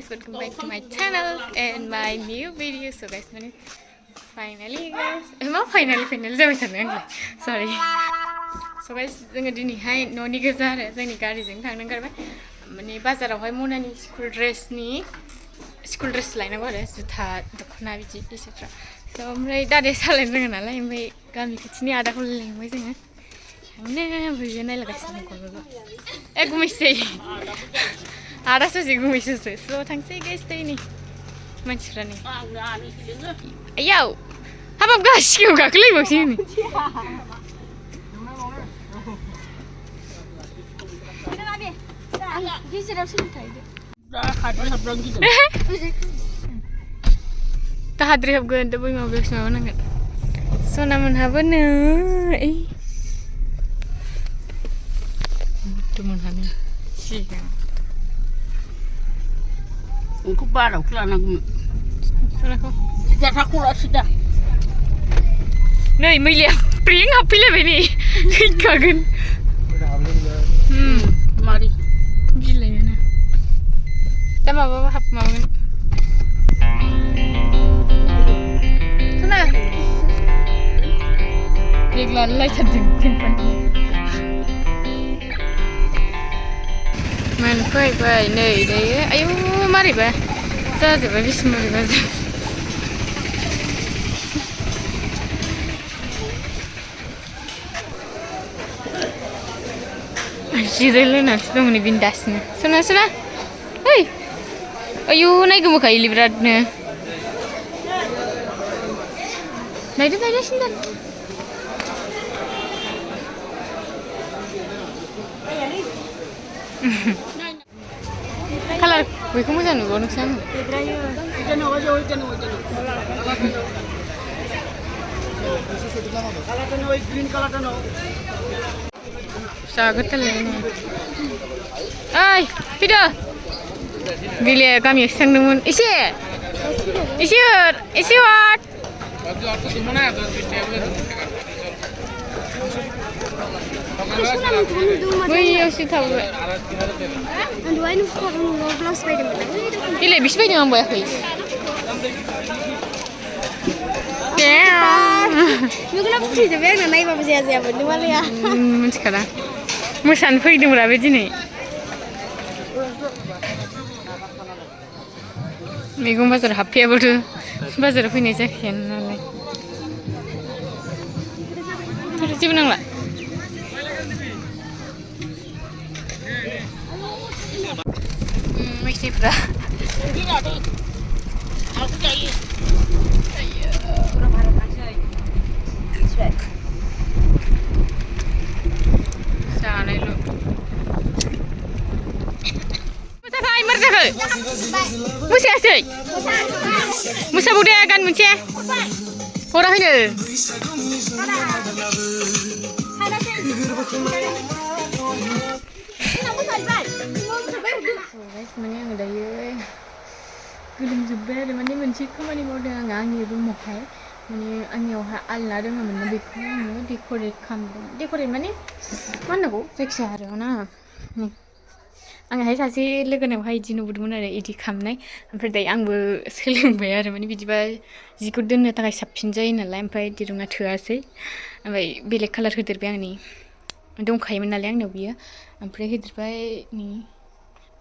guys, welcome back to my channel and my new video. So guys, finally guys, finally जाबाय थादों आंलाय sorry. So guys, जोङो दिनैहाय न'नि गोजा आरो जोंनि गारिजों थांनो ओंखारबाय माने बाजारावहाय मनानि स्कुल ड्रेस लायनांगौ आरो जुथा दख'ना बिदि etc. So ओमफ्राय दादाया सालायनो रोङा नालाय ओमफ्राय गामि खाथिनि आदाखौ लेंबाय जोङो थांनो बयबो नायलागासिनो गलबो गुमैसै आदा ससे गुमैसोसो स' थांसै गाइस दैनि मानसिफ्रानो आयाव हाबाब गासिखौ गाखोलायबावसै नै दा हाद्रि हाबगोन दा बै माबायावसो माबानांगोन सना मोनहाबो नै मोनहानो सिगां Engkau barang kelan aku. Sudah aku lah sudah. Nei, Melia, pring apa pilih ni? Kagen. Mari. Gila ya na. Tama apa hap mau ni? Sana. Reglan lagi ceding timpan. Man, kau nei deh. Ayo, mari bah. Saya coba bismillah. Jirele nak sedang ni bindas ni. Sana. Hei. Ayo naik ke muka ili berat ni. Naik dah sini. Kalar, wih kamu jangan nunggu sana. Sagat terlena. Ay, Peter. Bila kami sang dengan isi what? Wih, aku tahu. Dua ini sekarang blouse beda mana? Bila bis beda yang boleh. Mungkin apa sih sebenarnya naik apa sih apa ni malah ya? Sekarang, musan pergi dulu berapa jenis? Minggu bazar happy apa tu? Bazar pergi ni sekian nalar. Terus siapa nangla? Mesti pernah. Aku cari. Sana itu. Musa fai merjaga. Musa asy. Musa budaya kan muncul. Orang ini. Sebenarnya nggak ada ya. Gelum juga, mana mencik kemana mau dah ngangi rumah hai. Mana angin awak Allah dah mana mana dekorate kamera. Dekorate mana go? Seksi ada mana? Angin hai sasi legan awak hai jinu budu mana ada edit kamera. Amper dah ang ber seling bayar mana biji bah jikut dun tak ay sapin jai nala amper di rumah tua sih. Amper belek color hidup yang ni. Dong kaya mana yang nabiya. Amper hidup ni.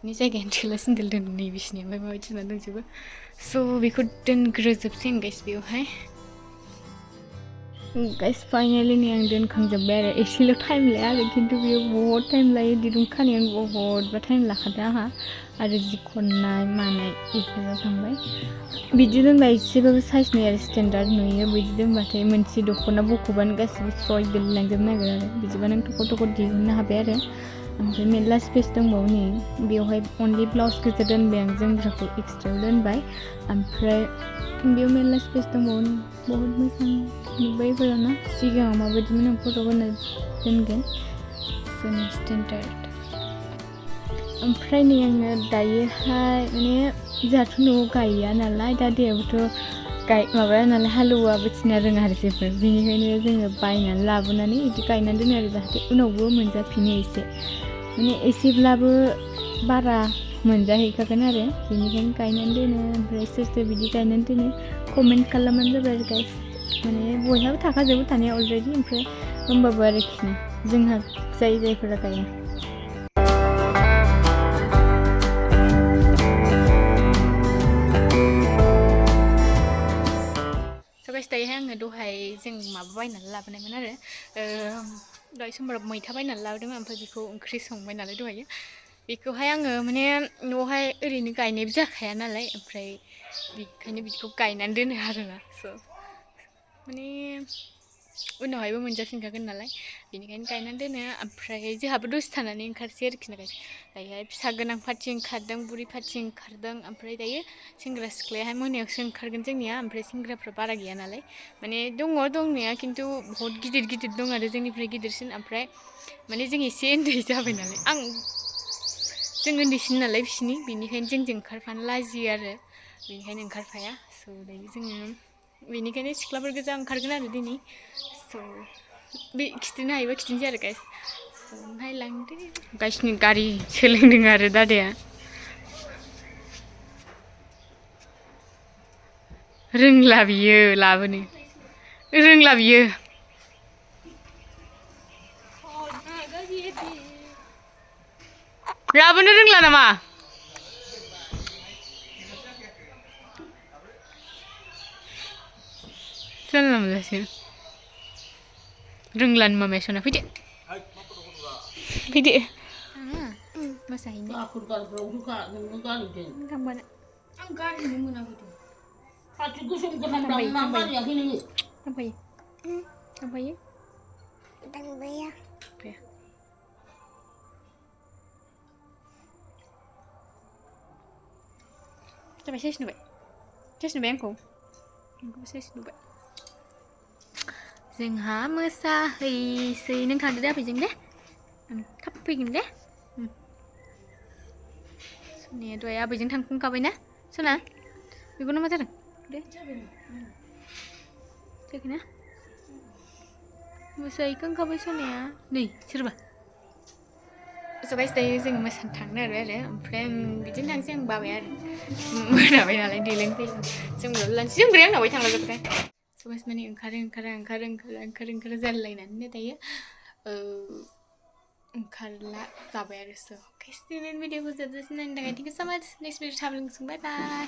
Ni saya ganti lah sendiri dan ni bisnya, memang macam mana juga. So we couldn't grasp sing guys view hai. Guys finally ni yang dan kang jember. Isi lo time lah, lekin tu view बहुत time lah. Di rumah kan yang बहुत time lah kada ha. Ada jikon naik mana itu tambah. Biji dan bayi sebab size ni ada standard ni ya. Biji dan batai mensi dokona buku ban guys soy beli lanjut naga. Biji ban yang toko di guna haber. Ampai मेरला space दं बाव नि बेवहाय only blouse गोजा दोनबाय आं जोमग्राखौ extra दोनबाय ओमफ्राय बेयाव मेरला space दं बाव नि बहुत मोजां नुबाय फोराना सिगाङाव माबायदिमोन आं फट' बानाय दोनगोन जोंनि स्टेन्डार्ड ओमफ्राय नै आङो दायोहाय माने जोंहाथ' न'आव गाया नालाय दादायाबोथ' माबा नालाय हालौवाबो थिना रोङा आरो जेबो बेनिखायनो जोङो बायनानै लाबोनानै बिदि गायनानै दोनो आरो जाहाथे उनावबो मोनजाफिनो एसे माने एसेब्लाबो बारा मोनजाहैखागोन आरो बेनिखायनो गायनानै दोनो ओमफ्राय सोर सोर बिदि गायनानै दोनो कमेन्ट खालामबानो जाबाय आरो गाइस माने बयहाबो थाखाजोबो थानाया अलरेडि ओमफ्राय होमबाबो आरोखि जोंहा जायफोरा गाया गाइस दायोहाय आङो दहाय जों माबा बायनानै लाबोनायमोन आरो दहाय समबाराव मैथा बायनानै लाबोदोंमोन ओमफ्राय बेखौ ओंख्रि संबाय नालाय दहायो बेखौहाय आङो माने न'आवहाय ओरैनो गायनायबो जाखाया नालाय ओमफ्राय बेखायनो बिदिखौ गायनानै दोनो आरोना स' माने उनावहायबो मोनजाफिनखागोन नालाय बेनिखायनो गायनानै दोनो ओमफ्राय जोंहाबो दसे थानानै ओंखारसै आरोखि ना दायोहाय फिसा गोनां पार्टि ओंखारदों बुरि पार्टि ओंखारदों ओमफ्राय दायो सेंग्रा सिख्लायाहाय मोनायावसो ओंखारगोन जोंनिया ओमफ्राय सेंग्राफ्रा बारा गैया नालाय माने दङ दंनाया खिन्थु बहुत गिदिर गिदिर दं आरो जोंनिफ्राय गिदिरसिन ओमफ्राय माने जों एसे उन्दै जाबाय नालाय जों उन्दैसिन नालाय बिसिनि बेनिखायनो जोंजों ओंखारफानो लाजियो आरो बेनिखायनो ओंखारफाया स' दायो जोङो बेनिखायनो सिख्लाफोर गोजा ओंखारगोन आरो दिनै स' बे खिथिनो हायोबा खिथिनोसै आरो गाइस स' नायलांदो गाइसनि गारि सोलोंदों आरो दादाया रोंला बियो लाबोनो रोंला बियो लाबोनो रोंला नामा जानला मोनलासो रोंलानो मामाया सना फैदो फैदो मोसाहैनो थांबानो आं गारिनो मोनाखै थांफायो जाबाय सेस नुबाय आंखौबो सेस नुबाय जोंहा मोसाहैसै नों थांदो दे आबैजों दे थाब फैगोन दे सनाया दहाय आबैजों थांखांखाबायना सना बेखौनो मा जादों दे जायाखैना मोसाहैखांखाबाय सनाया नै सोरबा गाइस दायो जों मोसानो थांनो आरो ओमफ्राय बिदिनो थांसै आं बाबाय आरो मोनाबाय नालाय देलायनोसै जोंबो लानोसै जोमग्राया आंनावहाय थांलाजोबबाय गाइस माने ओंखारो जालायनानैनो दायो ओंखारला जाबाय आरो स' गाइस दिनैनि भिडिअखौ जोबजासिम नायनो थाखाय थेंक इउ सो माच नेक्स्ट भिडिअ थाब लोगो बाय बाय